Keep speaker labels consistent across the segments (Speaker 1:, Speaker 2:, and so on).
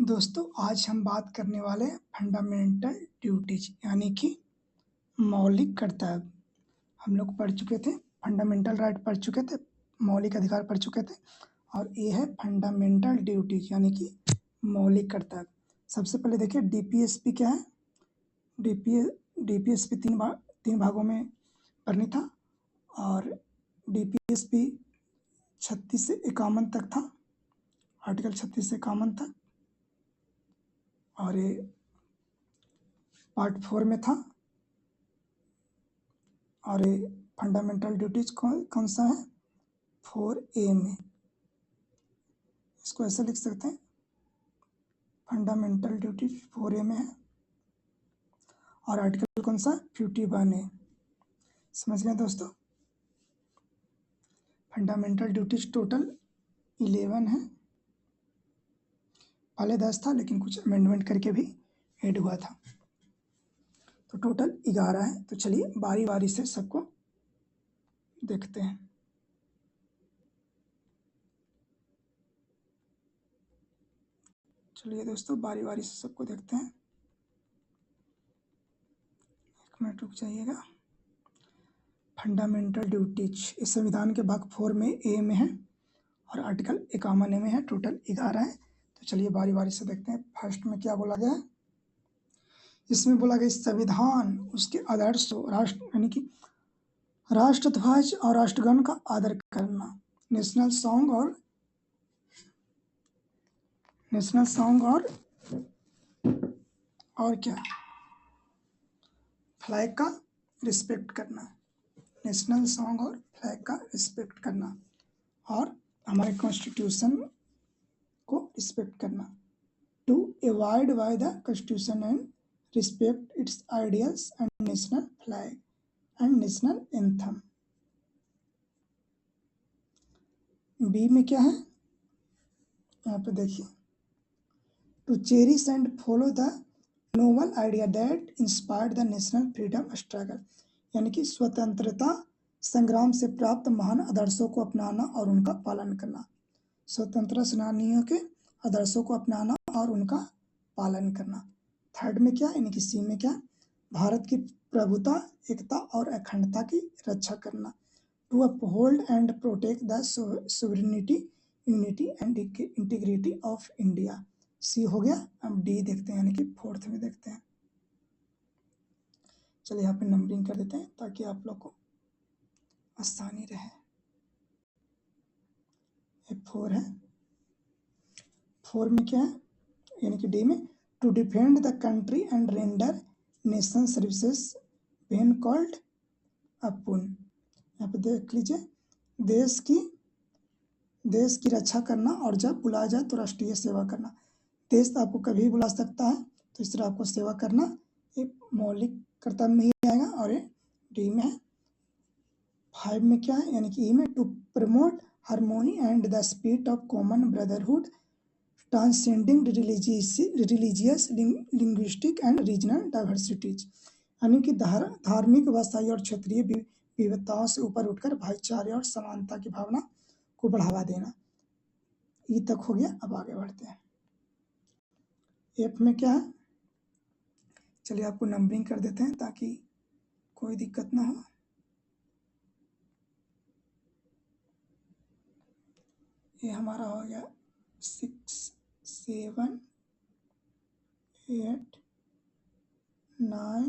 Speaker 1: दोस्तों आज हम बात करने वाले हैं फंडामेंटल ड्यूटीज यानी कि मौलिक कर्तव्य। हम लोग पढ़ चुके थे, फंडामेंटल राइट पढ़ चुके थे, मौलिक अधिकार पढ़ चुके थे और ये है फंडामेंटल ड्यूटीज यानी कि मौलिक कर्तव्य। सबसे पहले देखिए डीपीएसपी क्या है। डीपीएसपी तीन भागों में पढ़नी था और डीपीएसपी 36 से 51 तक था, आर्टिकल 36 से 51 तक, और ये पार्ट 4 में था। और ये फंडामेंटल ड्यूटीज कौन सा है, 4A में। इसको ऐसे लिख सकते हैं, फंडामेंटल ड्यूटीज 4A में है और आर्टिकल कौन सा, 51 है। समझ गए दोस्तों। फंडामेंटल ड्यूटीज टोटल 11 है, पहले 10 था लेकिन कुछ अमेंडमेंट करके भी ऐड हुआ था, तो टोटल 11 है। तो चलिए बारी बारी से सबको देखते हैं। चलिए दोस्तों बारी बारी से सबको देखते हैं, 1 मिनट रुक जाइएगा। फंडामेंटल ड्यूटीज इस संविधान के भाग 4 में ए में है और आर्टिकल 51 में है, टोटल 11 है। तो चलिए बारी बारी से देखते हैं। फर्स्ट में क्या बोला गया है, इसमें बोला गया संविधान उसके आदर्शों राष्ट्र यानी कि राष्ट्रध्वज और राष्ट्रगान का आदर करना, नेशनल सॉन्ग और क्या, फ्लैग का रिस्पेक्ट करना, नेशनल सॉन्ग और फ्लैग का रिस्पेक्ट करना और हमारे कॉन्स्टिट्यूशन को रिस्पेक्ट करना। To abide by the constitution and respect its ideals and national flag and national anthem. B में क्या है, यहाँ पे देखिए, to cherish and follow the noble idea that inspired the national freedom struggle, यानी कि स्वतंत्रता संग्राम से प्राप्त महान आदर्शों को अपनाना और उनका पालन करना। स्वतंत्रता सेनानियों के आदर्शों को अपनाना और उनका पालन करना। थर्ड में क्या, यानी कि सी में क्या, भारत की प्रभुता, एकता और अखंडता की रक्षा करना। To uphold and protect the sovereignty, unity and integrity of India. C हो गया। अब डी देखते हैं, यानी कि फोर्थ में देखते हैं। चलिए यहाँ पे नंबरिंग कर देते हैं ताकि आप लोग को आसानी रहे। 4 है, 4 में क्या है, यानी कि डी में, to defend the country and render nation services when called upon. यहाँ पे देख लीजिए, देश की रक्षा करना और जब बुलाया जाए तो राष्ट्रीय सेवा करना। देश आपको कभी बुला सकता है, तो इस तरह आपको सेवा करना ये मौलिक कर्तव्य में ही आएगा। और ये डी में है। 5 में क्या है, यानी कि ई में, to promote harmony and the spirit of common brotherhood transcending religious linguistic and regional diversities, यानी कि धार्मिक, भाषाई और क्षेत्रीय विविधताओं से ऊपर उठकर भाईचारे और समानता की भावना को बढ़ावा देना। ई तक हो गया। अब आगे बढ़ते हैं। एफ में क्या है, चलिए आपको नंबरिंग कर देते हैं ताकि कोई दिक्कत ना हो। ये हमारा हो गया 6, 7, 8, 9,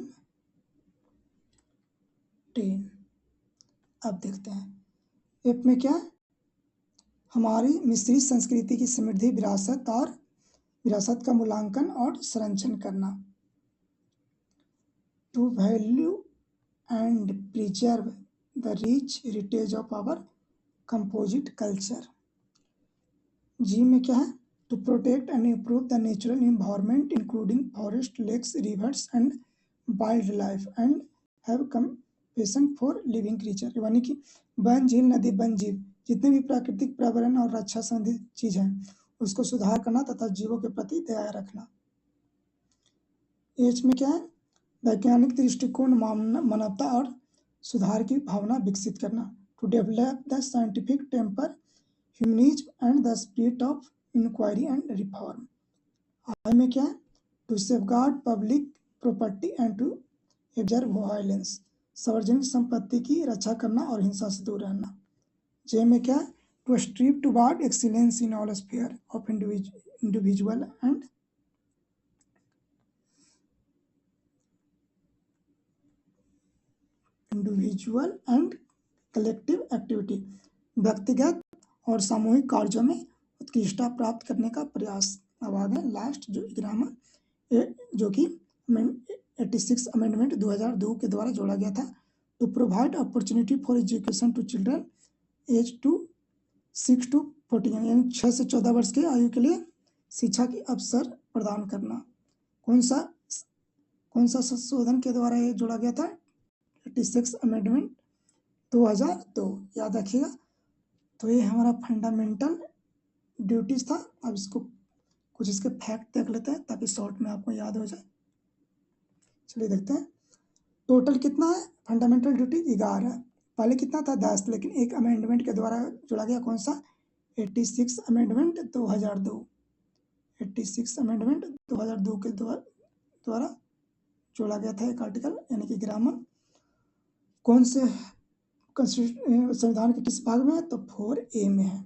Speaker 1: 10। अब देखते हैं एफ में क्या है, हमारी मिश्रित संस्कृति की समृद्धि विरासत का मूल्यांकन और संरक्षण करना। To value and preserve the rich heritage of our composite culture. G में क्या है, to protect and improve the natural environment including forest, lakes, rivers and wildlife and have compassion for living creature, यानी कि one, झील, नदी, one जीव, जितने भी प्राकृतिक पर्यावरण और रक्षा संबंधी चीज है उसको सुधार करना तथा जीवों के प्रति दया रखना। एच में क्या है, वैज्ञानिक दृष्टिकोण, मानवता और सुधार की भावना विकसित करना। To develop the scientific temper, humanism and the spirit of inquiry and reform. I में क्या है, to safeguard public property and to abjure violence, सार्वजनिक संपत्ति की रक्षा करना और हिंसा से दूर रहना। जे में क्या है, to strive toward excellence in all sphere of individual and collective activity, व्यक्तिगत और सामूहिक कार्यों में उत्कृष्टता प्राप्त करने का प्रयास। अब आगे लास्ट जो ग्रामर जो कि 86 अमेंडमेंट 2002 के द्वारा जोड़ा गया था, to provide opportunity for education to children age to 6 to 14 यानी 6 से 14 वर्ष के आयु के लिए शिक्षा के अवसर प्रदान करना। कौन सा संशोधन के द्वारा ये जोड़ा गया था, 86 अमेंडमेंट 2002, याद रखिएगा। तो ये हमारा फंडामेंटल ड्यूटीज था। अब इसको कुछ इसके फैक्ट देख लेते हैं ताकि शॉर्ट में आपको याद हो जाए। चलिए देखते हैं टोटल कितना है फंडामेंटल ड्यूटी 11, पहले कितना था 10, लेकिन एक अमेंडमेंट के द्वारा जोड़ा गया, कौन सा, 86 अमेंडमेंट 2002, 86 अमेंडमेंट 2002 के द्वारा जोड़ा गया था एक आर्टिकल, यानी कि ग्रामर कौन से संविधान के किस भाग में है, तो 4A में है।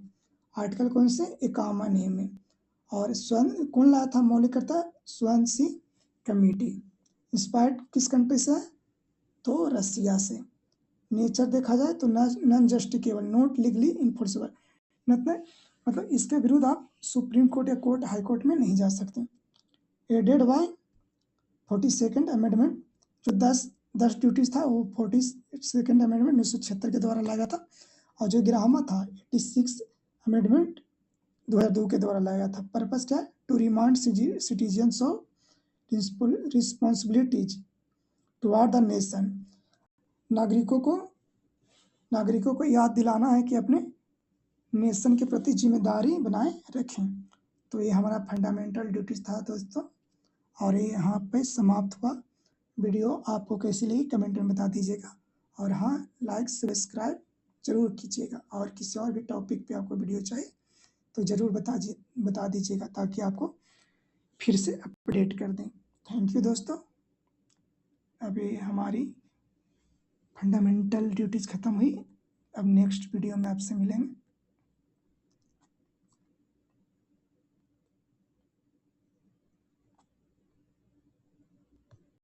Speaker 1: आर्टिकल कौन से, 51A में। और स्वयं कौन लाया था मौलिकता, स्वयं सी कमेटी। इंस्पायर्ड किस कंट्री से है, तो रसिया से। नेचर देखा जाए तो नॉन जस्टिकेबल, नॉट लीगली इन्फोर्सेबल, मतलब इसके विरुद्ध आप सुप्रीम कोर्ट या कोर्ट हाई कोर्ट में नहीं जा सकते। एडेड बाय 42nd अमेंडमेंट, जो 10 ड्यूटीज था वो 42nd अमेंडमेंट 1976 के द्वारा लाया था। और जो ग्रामर था 86 अमेंडमेंट 2002 के द्वारा लाया था। पर्पस क्या है, to remind citizens of responsibilities toward the nation, नागरिकों को याद दिलाना है कि अपने नेशन के प्रति जिम्मेदारी बनाए रखें। तो ये हमारा फंडामेंटल ड्यूटीज था दोस्तों, और ये यहाँ पे समाप्त हुआ। वीडियो आपको कैसी लगी कमेंट में बता दीजिएगा, और हाँ लाइक सब्सक्राइब जरूर कीजिएगा, और किसी और भी टॉपिक पे आपको वीडियो चाहिए तो ज़रूर बता दीजिएगा ताकि आपको फिर से अपडेट कर दें। थैंक यू दोस्तों। अभी हमारी फंडामेंटल ड्यूटीज़ ख़त्म हुई, अब नेक्स्ट वीडियो में आपसे मिलेंगे।